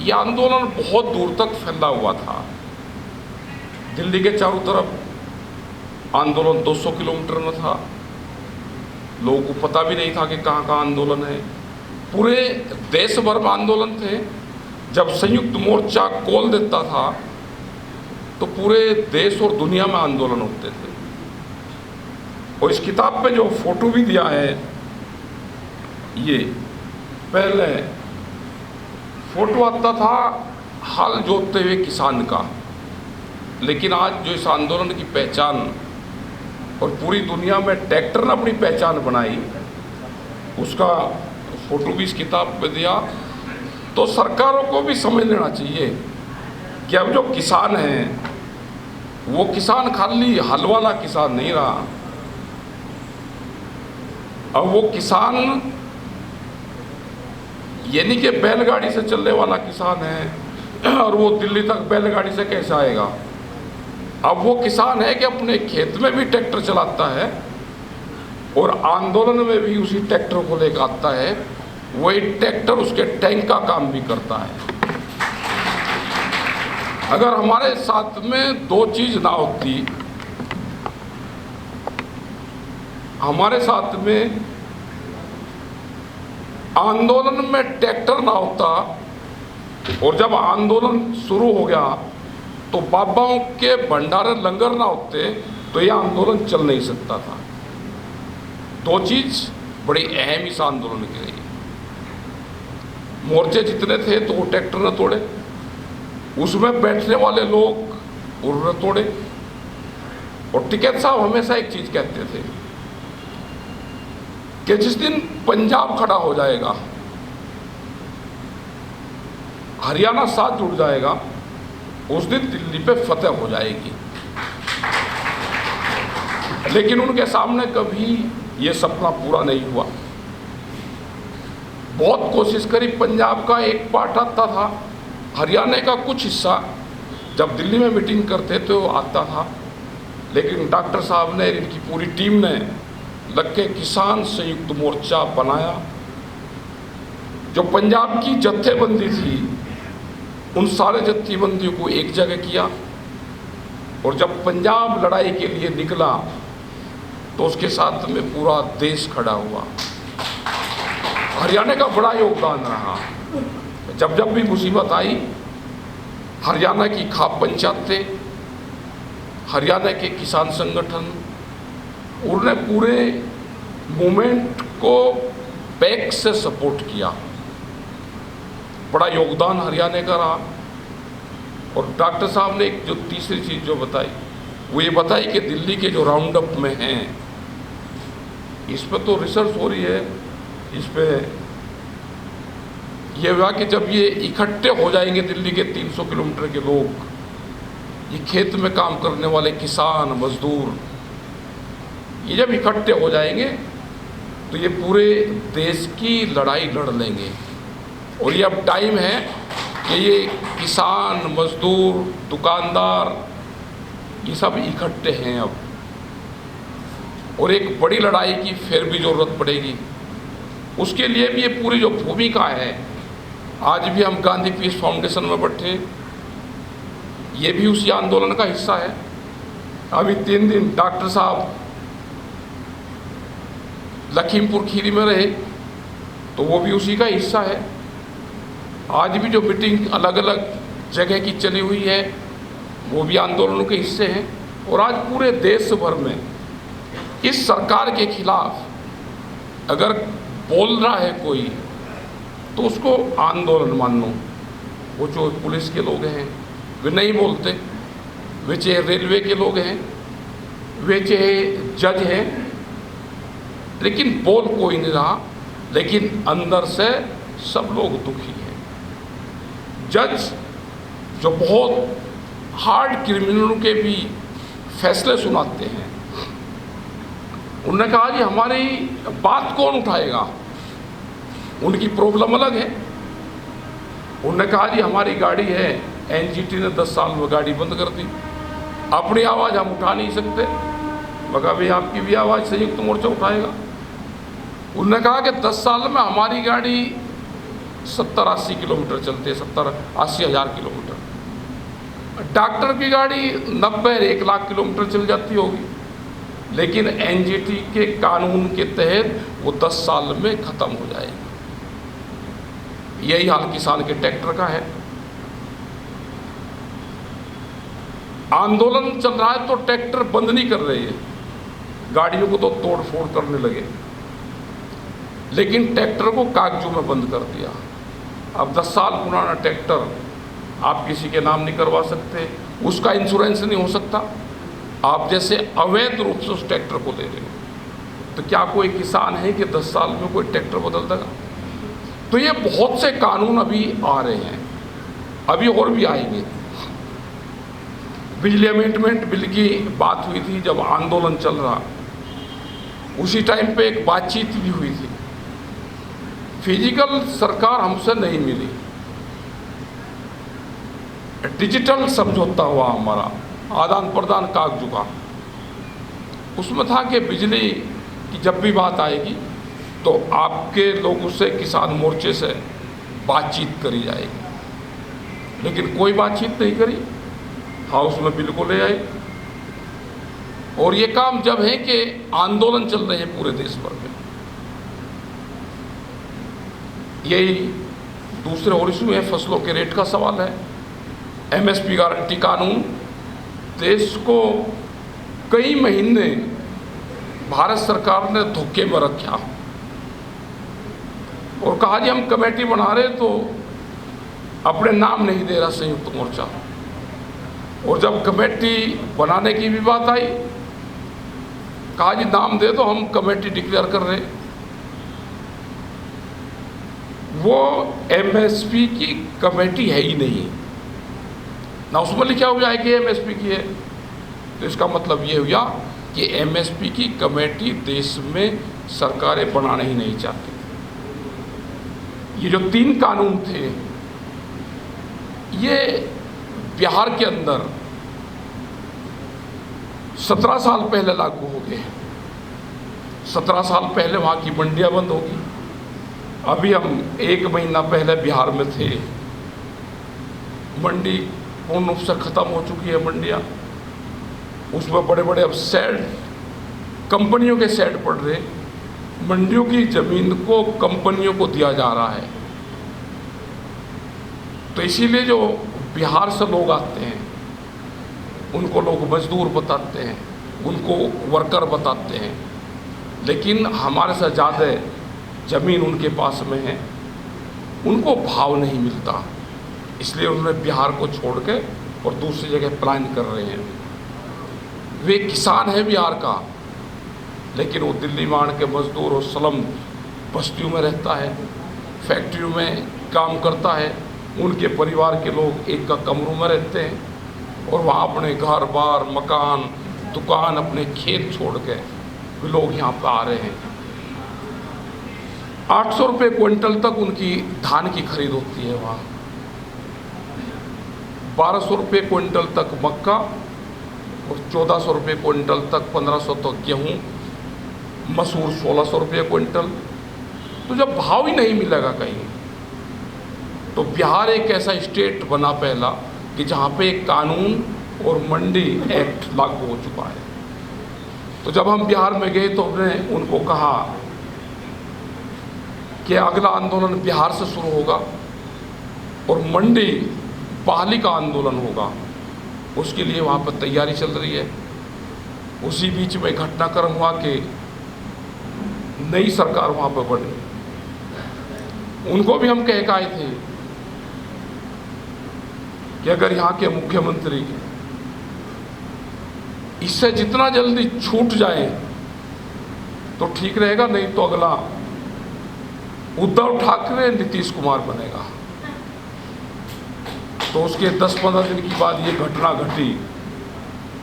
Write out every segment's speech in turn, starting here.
ये आंदोलन बहुत दूर तक फैला हुआ था। दिल्ली के चारों तरफ आंदोलन 200 किलोमीटर में था। लोगों को पता भी नहीं था कि कहाँ कहाँ आंदोलन है। पूरे देश भर में आंदोलन थे। जब संयुक्त मोर्चा कॉल देता था तो पूरे देश और दुनिया में आंदोलन होते थे। और इस किताब पे जो फोटो भी दिया है, ये पहले फोटो आता था हल जोतते हुए किसान का, लेकिन आज जो इस आंदोलन की पहचान और पूरी दुनिया में ट्रैक्टर ने अपनी पहचान बनाई, उसका फोटो भी इस किताब में दिया। तो सरकारों को भी समझ लेना चाहिए कि अब जो किसान हैं वो किसान खाली हल वाला किसान नहीं रहा। अब वो किसान ये नहीं कि बैलगाड़ी से चलने वाला किसान है और वो दिल्ली तक बैलगाड़ी से कैसे आएगा। अब वो किसान है कि अपने खेत में भी ट्रैक्टर चलाता है और आंदोलन में भी उसी ट्रैक्टर को लेकर आता है। वही ट्रैक्टर उसके टैंक का काम भी करता है। अगर हमारे साथ में दो चीज ना होती, हमारे साथ में आंदोलन में ट्रैक्टर ना होता और जब आंदोलन शुरू हो गया तो बाबाओं के भंडारे लंगर ना होते तो यह आंदोलन चल नहीं सकता था। दो चीज बड़ी अहम इस आंदोलन की रही। मोर्चे जितने थे तो वो ट्रैक्टर न तोड़े, उसमें बैठने वाले लोग उन्होंने तोड़े। और टिकैत साहब हमेशा एक चीज कहते थे कि जिस दिन पंजाब खड़ा हो जाएगा, हरियाणा साथ जुड़ जाएगा, उस दिन दिल्ली पे फतेह हो जाएगी। लेकिन उनके सामने कभी ये सपना पूरा नहीं हुआ। बहुत कोशिश करी, पंजाब का एक पार्ट आता था, हरियाणा का कुछ हिस्सा जब दिल्ली में मीटिंग करते तो आता था, लेकिन डॉक्टर साहब ने, इनकी पूरी टीम ने लग के किसान संयुक्त मोर्चा बनाया। जो पंजाब की जत्थेबंदी थी उन सारे जत्थेबंदियों को एक जगह किया और जब पंजाब लड़ाई के लिए निकला तो उसके साथ में पूरा देश खड़ा हुआ। हरियाणा का बड़ा योगदान रहा। जब जब भी मुसीबत आई, हरियाणा की खाप पंचायतें, हरियाणा के किसान संगठन, उन्होंने पूरे मूवमेंट को बैक से सपोर्ट किया। बड़ा योगदान हरियाणा का रहा। और डॉक्टर साहब ने एक जो तीसरी चीज़ जो बताई, वो ये बताई कि दिल्ली के जो राउंड अप में हैं, इस पर तो रिसर्च हो रही है, इस पर यह हुआ कि जब ये इकट्ठे हो जाएंगे दिल्ली के 300 किलोमीटर के लोग, ये खेत में काम करने वाले किसान मजदूर, ये जब इकट्ठे हो जाएंगे तो ये पूरे देश की लड़ाई लड़ लेंगे। और ये अब टाइम है कि ये किसान मजदूर दुकानदार ये सब इकट्ठे हैं अब, और एक बड़ी लड़ाई की फिर भी ज़रूरत पड़ेगी। उसके लिए भी ये पूरी जो भूमिका है, आज भी हम गांधी पीस फाउंडेशन में बैठे, ये भी उसी आंदोलन का हिस्सा है। अभी 3 दिन डॉक्टर साहब लखीमपुर खीरी में रहे तो वो भी उसी का हिस्सा है। आज भी जो मीटिंग अलग अलग जगह की चली हुई है वो भी आंदोलनों के हिस्से हैं। और आज पूरे देश भर में इस सरकार के खिलाफ अगर बोल रहा है कोई तो उसको आंदोलन मान लो। वो जो पुलिस के लोग हैं वे नहीं बोलते, वे चाहे रेलवे के लोग हैं, वे चाहे जज हैं, लेकिन बोल कोई नहीं रहा। लेकिन अंदर से सब लोग दुखी हैं। जज जो बहुत हार्ड क्रिमिनलों के भी फैसले सुनाते हैं, उन्होंने कहा जी हमारी बात कौन उठाएगा, उनकी प्रॉब्लम अलग है। उन्होंने कहा जी हमारी गाड़ी है, एनजीटी ने 10 साल में गाड़ी बंद कर दी, अपनी आवाज़ हम उठा नहीं सकते। मगर भाई आपकी भी आवाज़ संयुक्त मोर्चा उठाएगा। उन्होंने कहा कि 10 साल में हमारी गाड़ी 70-80 किलोमीटर चलते हैं, 70-80 हज़ार किलोमीटर। डॉक्टर की गाड़ी 90-1 लाख किलोमीटर चल जाती होगी, लेकिन एनजीटी के कानून के तहत वो 10 साल में ख़त्म हो जाएगी। यही हाल किसान के ट्रैक्टर का है। आंदोलन चल रहा है तो ट्रैक्टर बंद नहीं कर रहे हैं, गाड़ियों को तो तोड़ फोड़ करने लगे, लेकिन ट्रैक्टर को कागजों में बंद कर दिया। अब 10 साल पुराना ट्रैक्टर आप किसी के नाम नहीं करवा सकते, उसका इंश्योरेंस नहीं हो सकता, आप जैसे अवैध रूप से उस ट्रैक्टर को ले रहे हो। तो क्या कोई किसान है कि 10 साल में कोई ट्रैक्टर बदल देगा? तो ये बहुत से कानून अभी आ रहे हैं, अभी और भी आएंगे। बिजली अमेंडमेंट बिल की बात हुई थी जब आंदोलन चल रहा, उसी टाइम पे एक बातचीत भी हुई थी। फिजिकल सरकार हमसे नहीं मिली, डिजिटल समझौता हुआ हमारा, आदान प्रदान कागजों का। उसमें था कि बिजली की जब भी बात आएगी तो आपके लोगों से, किसान मोर्चे से बातचीत करी जाएगी, लेकिन कोई बातचीत नहीं करी। हाउस में बिल को ले आए, और ये काम जब है कि आंदोलन चल रहे हैं पूरे देश भर में। यही दूसरे और इशू है, फसलों के रेट का सवाल है। एमएसपी गारंटी कानून देश को कई महीने भारत सरकार ने धोखे में रखा और कहा जी हम कमेटी बना रहे, तो अपने नाम नहीं दे रहा संयुक्त मोर्चा। और जब कमेटी बनाने की भी बात आई, कहा जी नाम दे दो, हम कमेटी डिक्लेयर कर रहे। वो एमएसपी की कमेटी है ही नहीं, ना उसमें लिखा हुआ है कि एमएसपी की है। तो इसका मतलब ये हुआ कि एमएसपी की कमेटी देश में सरकारें बनाना ही नहीं चाहती। ये जो 3 कानून थे, ये बिहार के अंदर 17 साल पहले लागू हो गए। 17 साल पहले वहाँ की मंडियाँ बंद होगी। अभी हम 1 महीना पहले बिहार में थे, मंडी पूर्ण रूप से ख़त्म हो चुकी है मंडियाँ। उसमें बड़े बड़े अब शेड, कंपनियों के शेड पड़ रहे, मंडियों की ज़मीन को कंपनियों को दिया जा रहा है। तो इसीलिए जो बिहार से लोग आते हैं उनको लोग मजदूर बताते हैं, उनको वर्कर बताते हैं, लेकिन हमारे से ज़्यादा ज़मीन उनके पास में है, उनको भाव नहीं मिलता, इसलिए उन्होंने बिहार को छोड़ के और दूसरी जगह प्लान कर रहे हैं। वे किसान हैं बिहार का, लेकिन वो दिल्ली मांड के मजदूर और स्लम बस्तियों में रहता है, फैक्ट्रियों में काम करता है, उनके परिवार के लोग एक का कमरों में रहते हैं और वहाँ अपने घर बार, मकान, दुकान, अपने खेत छोड़ के वे लोग यहाँ पर आ रहे हैं। 800 रुपये क्विंटल तक उनकी धान की खरीद होती है वहाँ, 1200 रुपये क्विंटल तक मक्का और 1400 रुपये क्विंटल तक, 1500 तक गेहूँ, मसूर 1600 रुपये क्विंटल। तो जब भाव ही नहीं मिलेगा कहीं, तो बिहार एक ऐसा स्टेट बना पहला कि जहाँ पे एक कानून और मंडी एक्ट लागू हो चुका है। तो जब हम बिहार में गए तो हमने उनको कहा कि अगला आंदोलन बिहार से शुरू होगा और मंडी बहाली का आंदोलन होगा, उसके लिए वहाँ पर तैयारी चल रही है। उसी बीच में घटनाक्रम हुआ कि नई सरकार वहाँ पर बनी। उनको भी हम कह के आए थे कि अगर यहाँ के मुख्यमंत्री इससे जितना जल्दी छूट जाए तो ठीक रहेगा, नहीं तो अगला उद्धव ठाकरे, नीतीश कुमार बनेगा। तो उसके 10-15 दिन की बाद ये घटना घटी,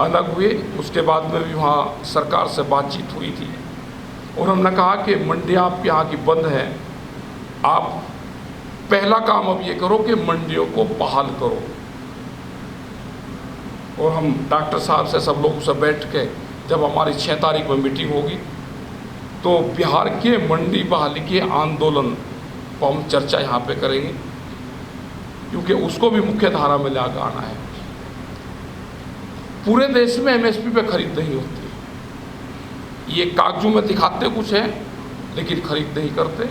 अलग हुए। उसके बाद में भी वहाँ सरकार से बातचीत हुई थी और हमने कहा कि मंडियाँ आप यहाँ की बंद हैं, आप पहला काम अब ये करो कि मंडियों को बहाल करो। और हम डॉक्टर साहब से, सब लोग से बैठ के, जब हमारी 6 तारीख में मीटिंग होगी तो बिहार के मंडी बहाली के आंदोलन को हम चर्चा यहाँ पे करेंगे, क्योंकि उसको भी मुख्य धारा में लाकर आना है। पूरे देश में एमएसपी पे खरीद नहीं होती। ये कागजों में दिखाते कुछ हैं लेकिन खरीद नहीं करते,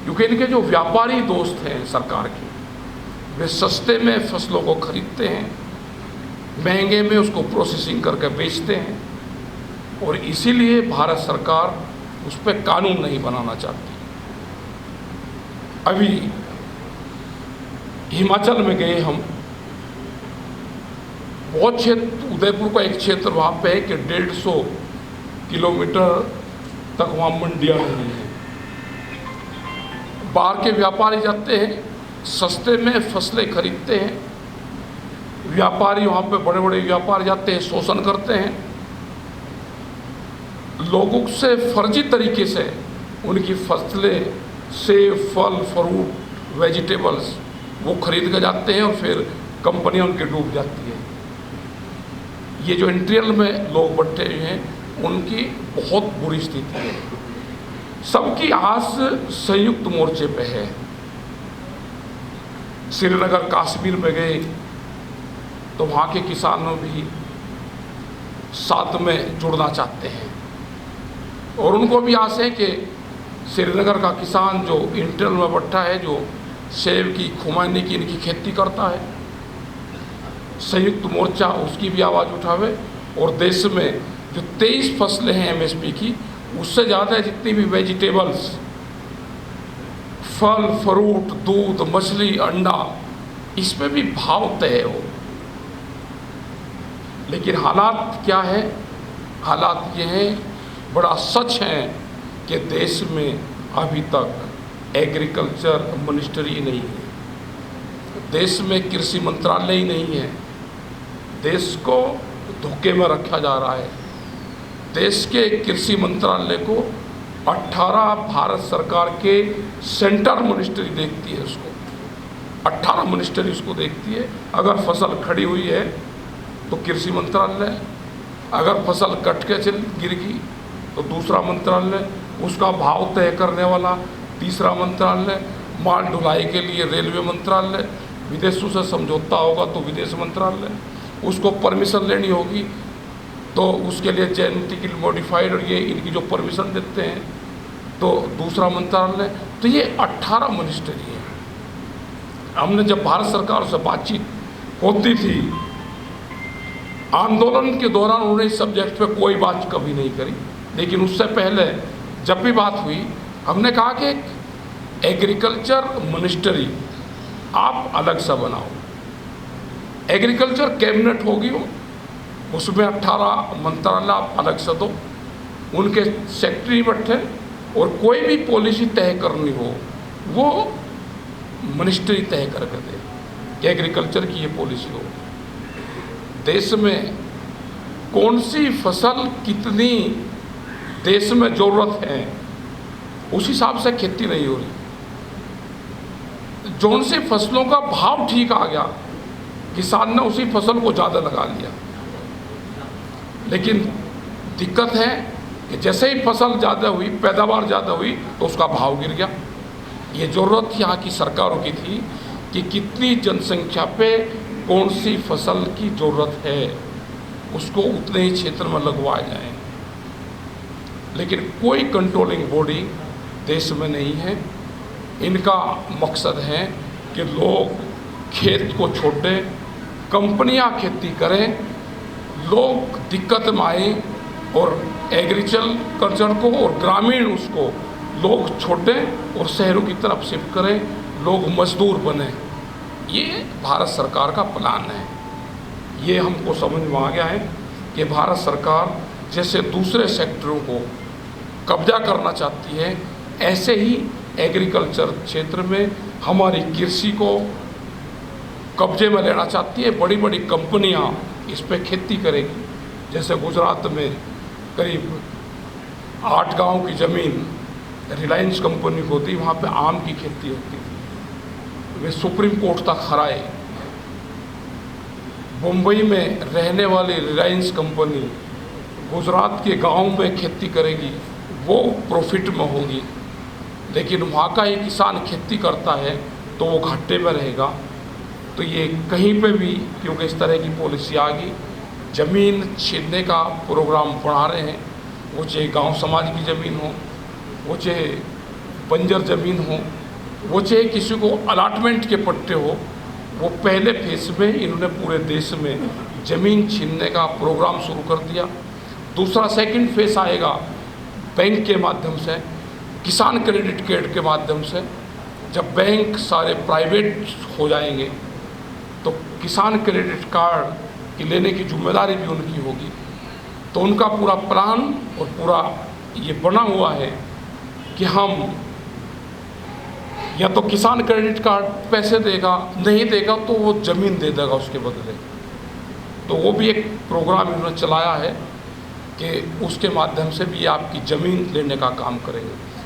क्योंकि इनके जो व्यापारी दोस्त हैं सरकार के, वे सस्ते में फसलों को खरीदते हैं, महंगे में उसको प्रोसेसिंग करके बेचते हैं, और इसीलिए भारत सरकार उस पर कानून नहीं बनाना चाहती। अभी हिमाचल में गए हम, बहुत क्षेत्र, उदयपुर का एक क्षेत्र वहाँ पे है कि 150 किलोमीटर तक वहाँ मंडियाँ नहीं हैं। बाहर के व्यापारी जाते हैं, सस्ते में फसलें खरीदते हैं, व्यापारी वहाँ पे बड़े बड़े व्यापारी जाते हैं, शोषण करते हैं, लोगों से फर्जी तरीके से उनकी फसलें, सेब, फल, फ्रूट, वेजिटेबल्स वो खरीद के जाते हैं और फिर कंपनियां उनके डूब जाती है। ये जो इंटीरियर में लोग बैठे हुए हैं उनकी बहुत बुरी स्थिति है। सबकी आस संयुक्त मोर्चे पे है। श्रीनगर, कश्मीर में गए तो वहाँ के किसानों भी साथ में जुड़ना चाहते हैं, और उनको भी आस है कि श्रीनगर का किसान जो इंटीरियर में बैठा है, जो सेब की, खुमानी की इनकी खेती करता है, संयुक्त मोर्चा उसकी भी आवाज़ उठावे, और देश में जो 23 फसलें हैं एमएसपी की, उससे ज़्यादा जितनी भी वेजिटेबल्स, फल, फ्रूट, दूध, मछली, अंडा, इसमें भी भाव तय हो। लेकिन हालात क्या है? हालात ये हैं, बड़ा सच है कि देश में अभी तक एग्रीकल्चर मिनिस्ट्री नहीं है, देश में कृषि मंत्रालय ही नहीं है, देश को धोखे में रखा जा रहा है। देश के कृषि मंत्रालय को 18 भारत सरकार के सेंटर मिनिस्ट्री देखती है, उसको 18 मिनिस्ट्री उसको देखती है। अगर फसल खड़ी हुई है तो कृषि मंत्रालय, अगर फसल कट के चल गिर गई तो दूसरा मंत्रालय, उसका भाव तय करने वाला तीसरा मंत्रालय, माल ढुलाई के लिए रेलवे मंत्रालय, विदेशों से समझौता होगा तो विदेश मंत्रालय, उसको परमिशन लेनी होगी तो उसके लिए जेनेटिकली मॉडिफाइड और ये इनकी जो परमिशन देते हैं तो दूसरा मंत्रालय। तो ये 18 मिनिस्ट्री है। हमने जब भारत सरकार से बातचीत होती थी, आंदोलन के दौरान उन्होंने इस सब्जेक्ट पे कोई बात कभी नहीं करी, लेकिन उससे पहले जब भी बात हुई हमने कहा कि एग्रीकल्चर मिनिस्ट्री आप अलग सा बनाओ, एग्रीकल्चर कैबिनेट होगी उसमें 18 मंत्रालय आप अलग से दो, उनके सेक्रेटरी बैठे, और कोई भी पॉलिसी तय करनी हो वो मिनिस्ट्री तय करके दे कि एग्रीकल्चर की ये पॉलिसी हो। देश में कौन सी फसल कितनी देश में ज़रूरत है उस हिसाब से खेती नहीं हो रही। जौन सी फसलों का भाव ठीक आ गया, किसान ने उसी फसल को ज़्यादा लगा लिया, लेकिन दिक्कत है कि जैसे ही फसल ज़्यादा हुई, पैदावार ज़्यादा हुई तो उसका भाव गिर गया। ये ज़रूरत यहाँ की सरकारों की थी कि कितनी जनसंख्या पे कौन सी फसल की ज़रूरत है उसको उतने ही क्षेत्र में लगवाए जाएं, लेकिन कोई कंट्रोलिंग बॉडी देश में नहीं है। इनका मकसद है कि लोग खेत को छोड़ें, कंपनियां खेती करें, लोग दिक्कत में आए और एग्रीकल्चर को और ग्रामीण उसको लोग छोड़ें और शहरों की तरफ शिफ्ट करें, लोग मजदूर बने। ये भारत सरकार का प्लान है। ये हमको समझ में आ गया है कि भारत सरकार जैसे दूसरे सेक्टरों को कब्जा करना चाहती है, ऐसे ही एग्रीकल्चर क्षेत्र में हमारी कृषि को कब्जे में लेना चाहती है। बड़ी बड़ी कंपनियां इस पे खेती करेगी। जैसे गुजरात में करीब 8 गांव की ज़मीन रिलायंस कंपनी को दी, वहाँ पे आम की खेती होती थी, वे सुप्रीम कोर्ट तक हराए। मुंबई में रहने वाली रिलायंस कंपनी गुजरात के गांव में खेती करेगी, वो प्रॉफिट में होगी, लेकिन वहाँ का ही किसान खेती करता है तो वो घाटे में रहेगा। तो ये कहीं पे भी क्योंकि इस तरह की पॉलिसी आ गई, ज़मीन छीनने का प्रोग्राम बढ़ा रहे हैं, वो चाहे गांव समाज की ज़मीन हो, वो चाहे बंजर ज़मीन हो, वो चाहे किसी को अलाटमेंट के पट्टे हो, वो पहले फेज में इन्होंने पूरे देश में ज़मीन छीनने का प्रोग्राम शुरू कर दिया। दूसरा सेकंड फेज आएगा बैंक के माध्यम से, किसान क्रेडिट कार्ड के माध्यम से। जब बैंक सारे प्राइवेट हो जाएंगे तो किसान क्रेडिट कार्ड की लेने की जिम्मेदारी भी उनकी होगी। तो उनका पूरा प्लान और पूरा ये बना हुआ है कि हम या तो किसान क्रेडिट कार्ड पैसे देगा, नहीं देगा तो वो ज़मीन दे देगा उसके बदले। तो वो भी एक प्रोग्राम इन्होंने चलाया है कि उसके माध्यम से भी आपकी ज़मीन लेने का काम करेंगे।